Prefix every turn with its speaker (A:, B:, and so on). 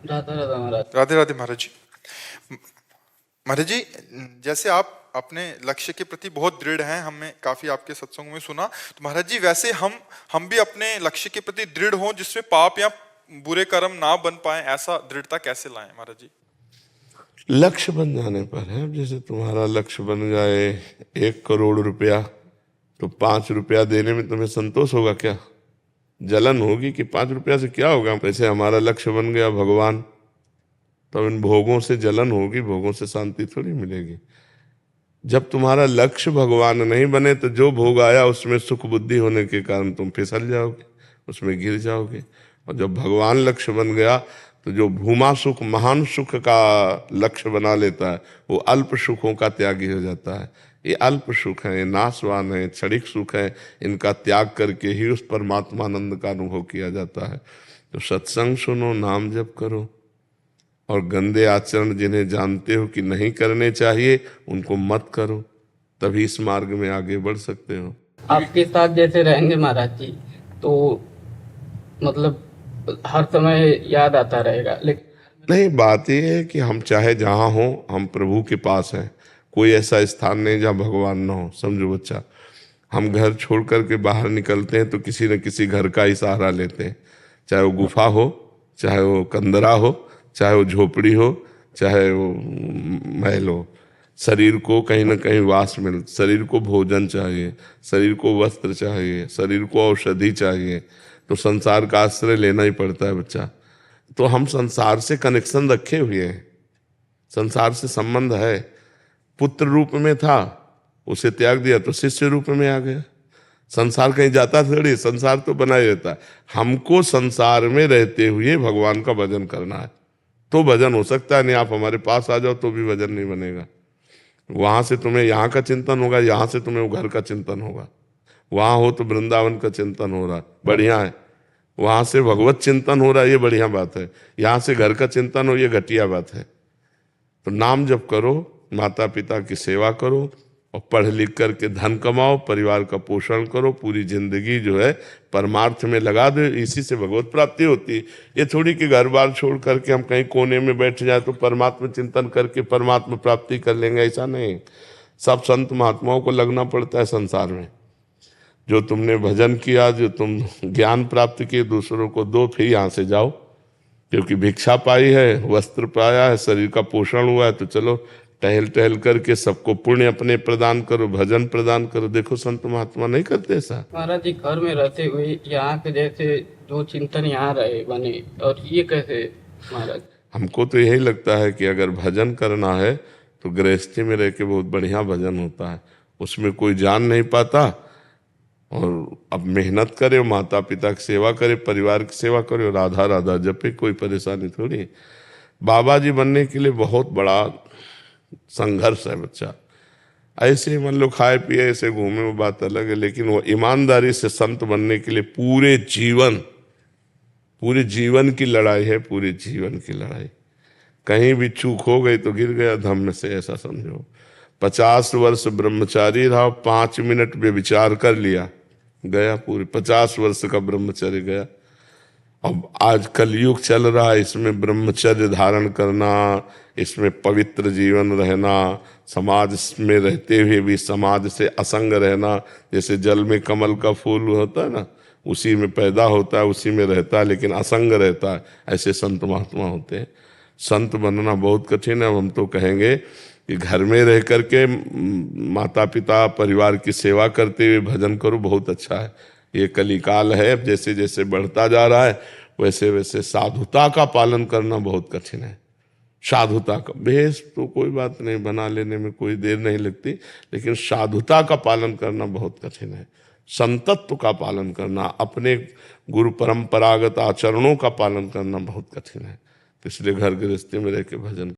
A: राधा राधा महाराज।
B: राधे राधे महाराज जी। महाराज जी, जैसे आप अपने लक्ष्य के प्रति बहुत दृढ़ हैं, हमें काफी आपके सत्संगों में सुना। तो महाराज जी, वैसे हम भी अपने लक्ष्य के प्रति दृढ़ हों जिसमें पाप या बुरे कर्म ना बन पाए, ऐसा दृढ़ता कैसे लाएं महाराज जी?
C: लक्ष्य बन जाने पर है। अब जैसे तुम्हारा लक्ष्य बन जाए 1 करोड़ रुपया, तो 5 रुपया देने में तुम्हें संतोष होगा क्या? जलन होगी कि 5 रुपया से क्या होगा। वैसे हमारा लक्ष्य बन गया भगवान, तो इन भोगों से जलन होगी, भोगों से शांति थोड़ी मिलेगी। जब तुम्हारा लक्ष्य भगवान नहीं बने तो जो भोग आया उसमें सुख बुद्धि होने के कारण तुम फिसल जाओगे, उसमें गिर जाओगे। और जब भगवान लक्ष्य बन गया तो जो भूमा सुख महान सुख का लक्ष्य बना लेता है वो अल्प सुखों का त्यागी हो जाता है। ये अल्प सुख है, ये नाशवान है, क्षणिक सुख है, इनका त्याग करके ही उस परमात्मानंद का अनुभव किया जाता है। तो सत्संग सुनो, नाम जप करो, और गंदे आचरण जिन्हें जानते हो कि नहीं करने चाहिए उनको मत करो, तभी इस मार्ग में आगे बढ़ सकते हो।
A: आपके साथ जैसे रहेंगे महाराज जी, तो मतलब हर समय याद आता रहेगा। लेकिन
C: नहीं, बात यह है कि हम चाहे जहाँ हो, हम प्रभु के पास हैं। कोई ऐसा स्थान नहीं जहाँ भगवान ना हो। समझो बच्चा, हम घर छोड़ करके बाहर निकलते हैं तो किसी न किसी घर का ही सहारा लेते हैं, चाहे वो गुफा हो, चाहे वो कंदरा हो, चाहे वो झोपड़ी हो, चाहे वो महल हो। शरीर को कहीं ना कहीं वास मिल, शरीर को भोजन चाहिए, शरीर को वस्त्र चाहिए, शरीर को औषधि चाहिए, तो संसार का आश्रय लेना ही पड़ता है बच्चा। तो हम संसार से कनेक्शन रखे हुए हैं, संसार से संबंध है। पुत्र रूप में था, उसे त्याग दिया तो शिष्य रूप में आ गया। संसार कहीं जाता थोड़ी, संसार तो बना ही रहता है। हमको संसार में रहते हुए भगवान का भजन करना है तो भजन हो सकता है, नहीं आप हमारे पास आ जाओ तो भी भजन नहीं बनेगा। वहां से तुम्हें यहाँ का चिंतन होगा, यहाँ से तुम्हें वो घर का चिंतन होगा। वहां हो तो वृंदावन का चिंतन हो रहा है, बढ़िया है। वहां से भगवत चिंतन हो रहा है, ये बढ़िया बात है। यहाँ से घर का चिंतन हो, ये घटिया बात है। तो नाम जप करो, माता पिता की सेवा करो, और पढ़ लिख करके धन कमाओ, परिवार का पोषण करो, पूरी जिंदगी जो है परमार्थ में लगा दो, इसी से भगवत प्राप्ति होती है। ये थोड़ी कि घर बार छोड़ करके हम कहीं कोने में बैठ जाए तो परमात्मा चिंतन करके परमात्मा प्राप्ति कर लेंगे, ऐसा नहीं। सब संत महात्माओं को लगना पड़ता है संसार में। जो तुमने भजन किया, जो तुम ज्ञान प्राप्त किए, दूसरों को दो, फिर यहाँ से जाओ। क्योंकि भिक्षा पाई है, वस्त्र पाया है, शरीर का पोषण हुआ है, तो चलो टहल टहल करके सबको पुण्य अपने प्रदान करो, भजन प्रदान करो। देखो संत महात्मा नहीं करते ऐसा।
A: महाराज जी, घर में रहते हुए यहाँ के जैसे जो चिंतन यहाँ रहे बने, और ये कैसे महाराज?
C: हमको तो यही लगता है कि अगर भजन करना है तो गृहस्थी में रह के बहुत बढ़िया भजन होता है, उसमें कोई जान नहीं पाता। और अब मेहनत करे, माता पिता की सेवा करे, परिवार की सेवा करे, और राधा राधा जपे, कोई परेशानी थोड़ी। बाबा जी बनने के लिए बहुत बड़ा संघर्ष है बच्चा। ऐसे ही मान लो खाए पिए ऐसे घूमे, वो बात अलग है, लेकिन वो ईमानदारी से संत बनने के लिए पूरे जीवन की लड़ाई है, पूरे जीवन की लड़ाई। कहीं भी चूक हो गई तो गिर गया धम्म से, ऐसा समझो। 50 वर्ष ब्रह्मचारी रहा, 5 मिनट व्यभिचार कर लिया, गया पूरे 50 वर्ष का ब्रह्मचर्य गया। अब आज कलयुग चल रहा है, इसमें ब्रह्मचर्य धारण करना, इसमें पवित्र जीवन रहना, समाज में रहते हुए भी समाज से असंग रहना। जैसे जल में कमल का फूल होता है ना, उसी में पैदा होता है, उसी में रहता है, लेकिन असंग रहता है। ऐसे संत महात्मा होते हैं। संत बनना बहुत कठिन है। हम तो कहेंगे कि घर में रह करके माता पिता परिवार की सेवा करते हुए भजन करो, बहुत अच्छा है। ये कलिकाल है, जैसे जैसे बढ़ता जा रहा है वैसे वैसे साधुता का पालन करना बहुत कठिन है। साधुता का भेष तो कोई बात नहीं, बना लेने में कोई देर नहीं लगती, लेकिन साधुता का पालन करना बहुत कठिन है। संतत्व का पालन करना, अपने गुरु परंपरागत आचरणों का पालन करना बहुत कठिन है। तो इसलिए घर गृहस्थी में रह के भजन